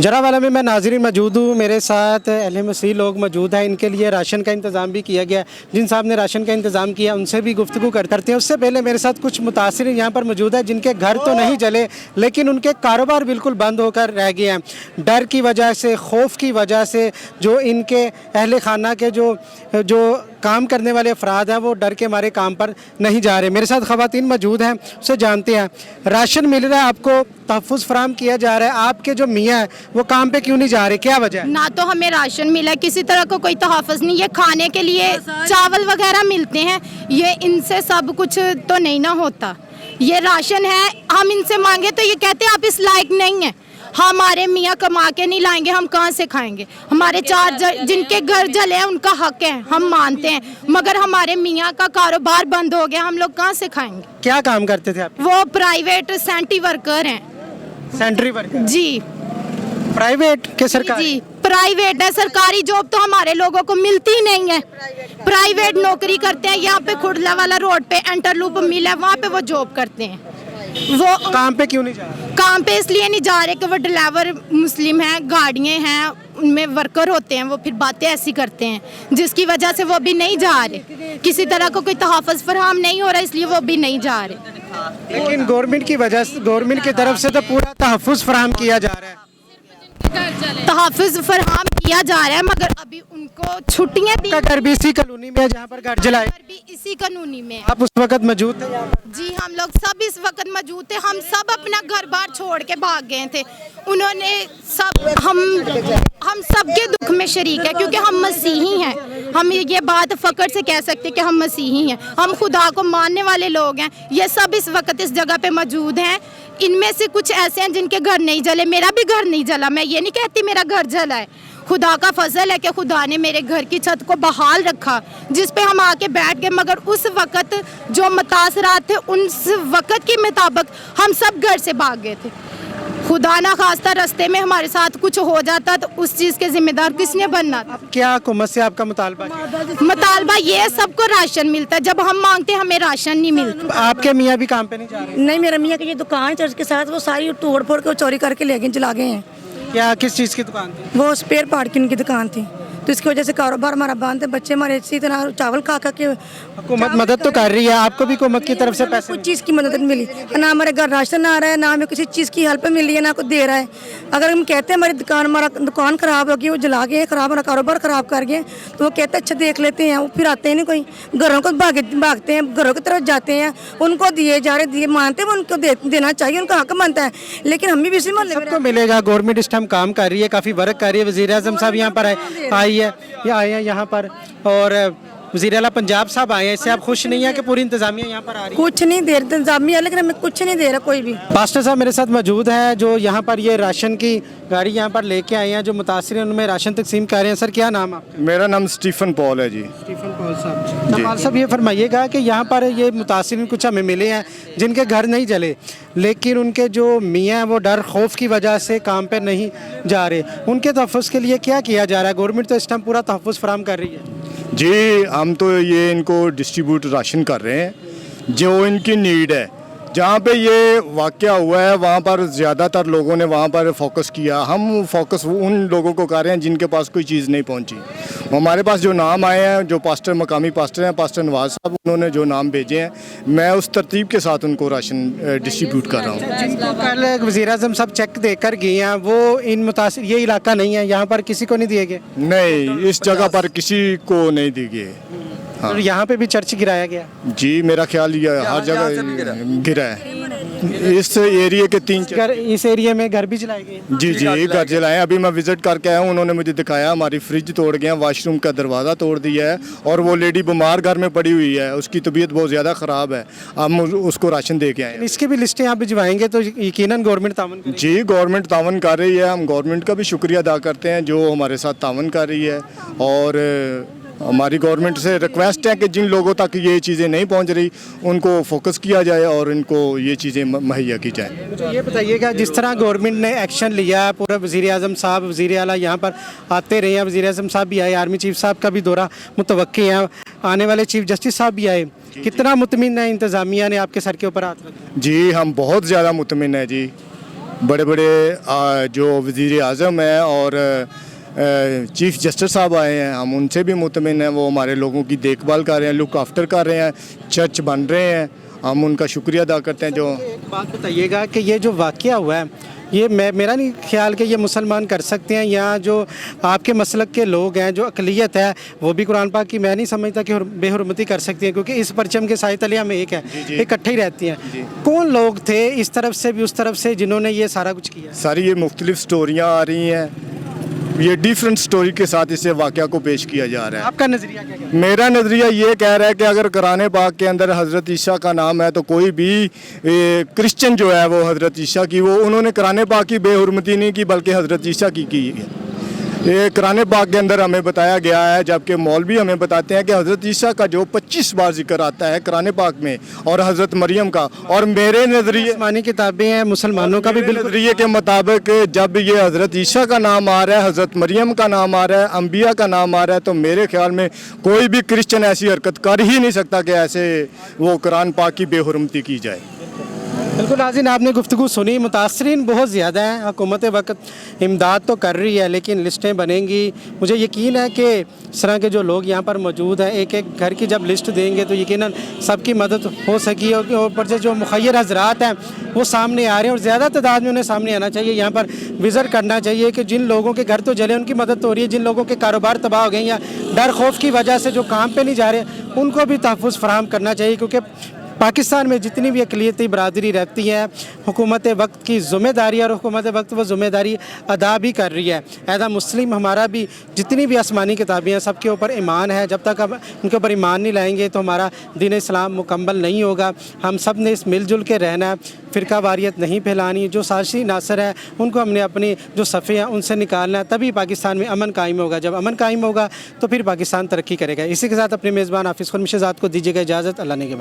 जरावाला में मैं नाज़रीन मौजूद हूँ। मेरे साथ अहले मसीह लोग मौजूद हैं। इनके लिए राशन का इंतज़ाम भी किया गया है। जिन साहब ने राशन का इंतज़ाम किया उनसे भी गुफ्तगू करते हैं। उससे पहले मेरे साथ कुछ मुतासिरीन यहाँ पर मौजूद है जिनके घर तो नहीं जले लेकिन उनके कारोबार बिल्कुल बंद होकर रह गए हैं। डर की वजह से, खौफ की वजह से जो इनके अहले खाना के जो काम करने वाले अफराद हैं वो डर के मारे काम पर नहीं जा रहे। मेरे साथ ख़वातीन मौजूद हैं, उससे जानते हैं। राशन मिल रहा है, आपको तहफ़्फ़ुज़ फराहम किया जा रहा है, आपके जो मियाँ हैं वो काम पे क्यों नहीं जा रहे, क्या वजह है? ना तो हमें राशन मिला, किसी तरह का कोई तहफ़्फ़ुज़ नहीं। ये खाने के लिए चावल वगैरह मिलते हैं, ये इनसे सब कुछ तो नहीं ना होता। ये राशन है, हम इनसे मांगे तो ये कहते हैं आप इस लायक नहीं हैं। हमारे मियाँ कमा के नहीं लाएंगे, हम कहाँ से खाएंगे? हमारे जिनके घर जले हैं उनका हक है, हम मानते हैं, मगर हमारे मियाँ का कारोबार बंद हो गया, हम लोग कहाँ से खाएंगे? क्या काम करते थे आप? वो प्राइवेट सेंट्री वर्कर हैं। Sentry worker? जी प्राइवेट के सरकारी? जी प्राइवेट है, सरकारी जॉब तो हमारे लोगों को मिलती नहीं है। प्राइवेट नौकरी करते हैं। यहाँ पे खुड़ला वाला रोड पे एंटरलूप मिल है, वहाँ पे वो जॉब करते हैं। वो काम पे क्यों नहीं जा रहे? काम पे इसलिए नहीं जा रहे कि वो ड्राइवर मुस्लिम हैं, गाड़ियाँ हैं, उनमें वर्कर होते हैं, वो फिर बातें ऐसी करते हैं जिसकी वजह से वो भी नहीं जा रहे। किसी तरह का कोई तहफ़्फ़ुज़ फराहम नहीं हो रहा, इसलिए वो भी नहीं जा रहे। लेकिन गवर्नमेंट की वजह से, गवर्नमेंट की तरफ से तो पूरा तहफ़्फ़ुज़ फराहम किया जा रहा है। तहफ़्फ़ुज़ फराहम किया जा रहा है मगर अभी उनको छुट्टियाँ दी। घर भी इसी कॉलोनी में है जहाँ पर घर जलाए? घर भी इसी कानूनी में है। आप उस वक्त मौजूद थे यहाँ पर? जी हम लोग सब इस वक्त मौजूद थे। हम सब अपना घर बार छोड़ के भाग गए थे। उन्होंने सब हम सबके दुख में शरीक है क्योंकि हम मसीही हैं। हम ये बात फ़ख्र से कह सकते हैं कि हम मसीही हैं, हम खुदा को मानने वाले लोग हैं। ये सब इस वक्त इस जगह पे मौजूद हैं। इनमें से कुछ ऐसे हैं जिनके घर नहीं जले। मेरा भी घर नहीं जला, मैं ये नहीं कहती मेरा घर जला है। खुदा का फजल है कि खुदा ने मेरे घर की छत को बहाल रखा जिस पे हम आके बैठ गए, मगर उस वक़्त जो मुतासरात थे उस वक़्त के मुताबिक हम सब घर से भाग गए थे। खुदा ना खास्ता रास्ते में हमारे साथ कुछ हो जाता तो उस चीज़ के जिम्मेदार किसने बनना था? क्या हुकूमत से आपका मुतालबा है? मुतालबा ये सबको राशन मिलता है, जब हम मांगते हैं हमें राशन नहीं मिलता। आपके मियाँ भी काम पे नहीं जा रहे? नहीं, मेरा मियाँ की ये दुकान है चर्च के साथ, वो सारी तोड़ फोड़ के चोरी करके ले गए, जला गए हैं। क्या, किस चीज़ की दुकान थी? वो स्पेयर पार्ट की उनकी दुकान थी, तो इसकी वजह से कारोबार हमारा बंद है। बच्चे हमारे इसी तरह चावल खा खा के। हुकूमत मदद तो कर रही है, आपको भी हुकूमत की तरफ से पैसे? कुछ चीज़ की मदद नहीं मिली, ना हमारे घर राशन आ रहा है, ना हमें किसी चीज़ की हेल्प मिली है, ना कुछ दे रहा है। अगर हम कहते हैं हमारा दुकान ख़राब हो गई, वो जला गए खराब, हमारा कारोबार ख़राब कर गए, तो वो कहते हैं अच्छा देख लेते हैं। वो फिर आते हैं नहीं, कोई घरों को भागते हैं, घरों की तरफ जाते हैं, उनको दिए जा रहे, दिए मानते हैं, उनको देना चाहिए, उनका हक बनता है। लेकिन हम भी इसी मोहल्ले में सबको मिलेगा। गवर्नमेंट इस टाइम काम कर रही है, काफ़ी वर्क कर रही है। वज़ीर आज़म साहब यहाँ पर आई है, ये आए हैं यहाँ पर, और वज़ीर आला पंजाब साहब आए हैं। इससे आप खुश नहीं है कि पूरी इंतजामिया यहाँ पर आ रही है? कुछ नहीं दे रहे इंतजामिया, लेकिन हमें कुछ नहीं दे रहा कोई भी। पास्टर साहब मेरे साथ मौजूद हैं जो यहाँ पर ये राशन की गाड़ी यहाँ पर लेके आए हैं, जो मुतासिर हैं उनमें राशन तकसीम कर रहे हैं। सर क्या नाम आपका? मेरा नाम स्टीफन पॉल है जी। स्टीफन पॉल साहब। पॉल साहब ये फरमाइएगा कि यहाँ पर ये मुतासिर कुछ हमें मिले हैं जिनके घर नहीं जले लेकिन उनके जो मियाँ हैं वो डर खौफ की वजह से काम पर नहीं जा रहे, उनके तहफ़्फ़ुज़ के लिए क्या किया जा रहा है? गवर्नमेंट तो इस टाइम पूरा तहफ़्फ़ुज़ फराहम कर रही है। जी हम तो ये इनको डिस्ट्रीब्यूट राशन कर रहे हैं जो इनकी नीड है। जहाँ पे ये वाक़या हुआ है वहाँ पर ज़्यादातर लोगों ने वहाँ पर फोकस किया। हम फोकस उन लोगों को कर रहे हैं जिनके पास कोई चीज़ नहीं पहुँची। हमारे पास जो नाम आए हैं, जो पास्टर मकामी पास्टर हैं, पास्टर नवाज साहब, उन्होंने जो नाम भेजे हैं, मैं उस तरतीब के साथ उनको राशन डिस्ट्रीब्यूट कर रहा हूँ। जिनको कल वज़ीर आज़म साहब चेक देकर गए हैं वो इन मुतासिर, ये इलाका नहीं है, यहाँ पर किसी को नहीं दिए गए? नहीं, इस जगह पर किसी को नहीं दी गई। और यहाँ पे भी चर्च गिराया गया? जी मेरा ख्याल ये हर जगह गिरा है। इस एरिया के 3 घर, इस एरिया में घर भी जलाए गए? जी घर जलाए। अभी मैं विजिट करके आया हूँ, उन्होंने मुझे दिखाया हमारी फ्रिज तोड़ गया, वॉशरूम का दरवाज़ा तोड़ दिया है, और वो लेडी बीमार घर में पड़ी हुई है, उसकी तबीयत बहुत ज़्यादा ख़राब है। हम उसको राशन दे के आए। इसकी भी लिस्टें आप भिजवाएंगे तो यकीनन गवर्नमेंट तावन करेगी? जी गवर्नमेंट तावन कर रही है, हम गवर्नमेंट का भी शुक्रिया अदा करते हैं जो हमारे साथ तावन कर रही है। और हमारी गवर्नमेंट से रिक्वेस्ट है कि जिन लोगों तक ये चीज़ें नहीं पहुंच रही उनको फोकस किया जाए और इनको ये चीज़ें मुहैया की जाए। मुझे ये बताइएगा, जिस तरह गवर्नमेंट ने एक्शन लिया है, पूरा वज़ीर आज़म साहब, वज़ीर आला यहाँ पर आते रहे हैं, वज़ीर आज़म साहब भी आए, आर्मी चीफ साहब का भी दौरा मुतवक्की है, आने वाले चीफ जस्टिस साहब भी आए, कितना मुतमिन है इंतज़ामिया ने आपके सर के ऊपर हाथ रखा? जी हम बहुत ज़्यादा मुतमिन है जी। बड़े बड़े जो वज़ीर आज़म हैं और चीफ़ जस्टिस साहब आए हैं, हम उनसे भी मुतमिन हैं। वो हमारे लोगों की देखभाल कर रहे हैं, लुक आफ्टर कर रहे हैं, चर्च बन रहे हैं, हम उनका शुक्रिया अदा करते हैं। जो एक बात बताइएगा कि ये जो वाक़या हुआ है, ये मेरा नहीं ख्याल कि ये मुसलमान कर सकते हैं, या जो आपके मसलक के लोग हैं, जो अक़लियत है, वो भी कुरान पाक की मैं नहीं समझता कि बेहुरमती कर सकती है, क्योंकि इस परचम के साए तले हम एक है, इकट्ठे ही रहती हैं। कौन लोग थे इस तरफ से भी उस तरफ से जिन्होंने ये सारा कुछ किया? सारी ये मुख्तलिफ स्टोरियाँ आ रही हैं, ये डिफरेंट स्टोरी के साथ इसे वाक़या को पेश किया जा रहा है। आपका नज़रिया क्या है? मेरा नज़रिया ये कह रहा है कि अगर कुरान पाक के अंदर हज़रत ईसा का नाम है तो कोई भी क्रिश्चियन जो है वो हज़रत ईसा की, वो उन्होंने कुरान पाक की बेहुरमती नहीं की बल्कि हज़रत ईसा की है। ये कुरान पाक के अंदर हमें बताया गया है, जबकि मौलवी हमें बताते हैं कि हज़रत ईसा का जो 25 बार जिक्र आता है कुरान पाक में, और हज़रत मरियम का। और मेरे नज़रिए आसमानी किताबें हैं, मुसलमानों का भी बिल्कुल नज़रिए के मुताबिक जब ये हज़रत ईसा का नाम आ रहा है, हज़रत मरियम का नाम आ रहा है, अम्बिया का नाम आ रहा है, तो मेरे ख्याल में कोई भी क्रिश्चियन ऐसी हरकत कर ही नहीं सकता कि ऐसे वो कुरान पाक की बेहुरमती की जाए। बिल्कुल नाज़रीन, आपने गुफ्तगू सुनी। मुतासरीन बहुत ज़्यादा हैं, हुकूमत वक्त इमदाद तो कर रही है, लेकिन लिस्टें बनेंगी। मुझे यकीन है कि इस तरह के जो लोग यहाँ पर मौजूद हैं, एक एक घर की जब लिस्ट देंगे तो यकीनन सबकी मदद हो सकी। और ऊपर से जो मुखय्यर हजरात हैं वो सामने आ रहे हैं, और ज़्यादा तादाद में उन्हें सामने आना चाहिए, यहाँ पर विज़िट करना चाहिए कि जिन लोगों के घर तो जले उनकी मदद तो हो रही है, जिन लोगों के कारोबार तबाह हो गए या डर खौफ की वजह से जो काम पे नहीं जा रहे, उनको भी तहफ़्फ़ुज़ फराहम करना चाहिए। क्योंकि पाकिस्तान में जितनी भी अक़लियती बरादरी रहती है, हुकूमत वक्त की ज़िम्मेदारी और हुकूमत वक्त वो ज़िम्मेदारी अदा भी कर रही है। एज़ मुस्लिम हमारा भी जितनी भी आसमानी किताबें हैं सबके ऊपर ईमान है। जब तक हम उनके ऊपर ईमान नहीं लाएंगे तो हमारा दीन इस्लाम मुकम्मल नहीं होगा। हम सब ने इस मिलजुल के रहना है, फ़िरका वारियत नहीं फैलानी। जो साजिशी नासर है उनको हमने अपने जो सफ़े हैं उनसे निकालना है, तभी पाकिस्तान में अमन कायम होगा। जब अमन कायम होगा तो फिर पाकिस्तान तरक्की करेगा। इसी के साथ अपने मेज़बान हाफिज़ खुर्शीद को दीजिएगा इजाज़त। अल्लाह ने के बाद।